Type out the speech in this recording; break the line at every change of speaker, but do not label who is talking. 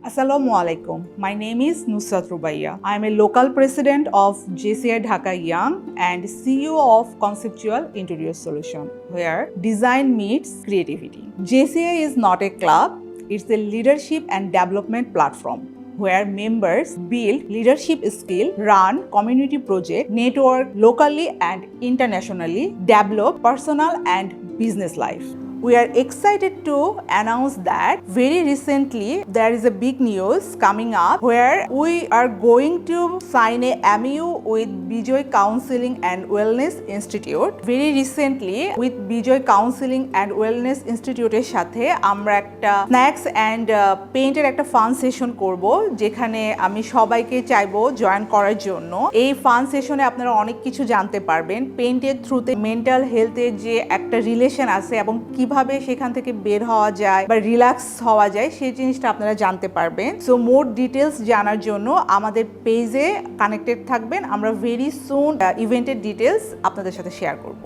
Assalamu alaikum. My name is Nusrat Rubaiya. I am a local president of JCI Dhaka Young and CEO of Conceptual Interior Solution, where design meets creativity. JCI is not a club, it's a leadership and development platform where members build leadership skill, run community project, network locally and internationally, develop personal and business life. We are excited to announce that very recently there is a big news coming up where we are going to sign a MOU with Bijoy Counseling and Wellness Institute. Very recently with Bijoy Counseling and Wellness Institute এর সাথে আমরা একটা snacks and পেইন্টের একটা fun session করব, যেখানে আমি সবাইকে চাইবো জয়েন করার জন্য। এই ফান সেশনে আপনারা অনেক কিছু জানতে পারবেন পেইন্টের থ্রুতে মেন্টাল হেলথের যে একটা রিলেশন আছে এবং কিভাবে সেখান থেকে বের হওয়া যায় বা রিল্যাক্স হওয়া যায় সেই জিনিসটা আপনারা জানতে পারবেন। সো মোর ডিটেলস জানার জন্য আমাদের পেজে কানেক্টেড থাকবেন। আমরা ভেরি সুন ইভেন্টের ডিটেলস আপনাদের সাথে শেয়ার করব।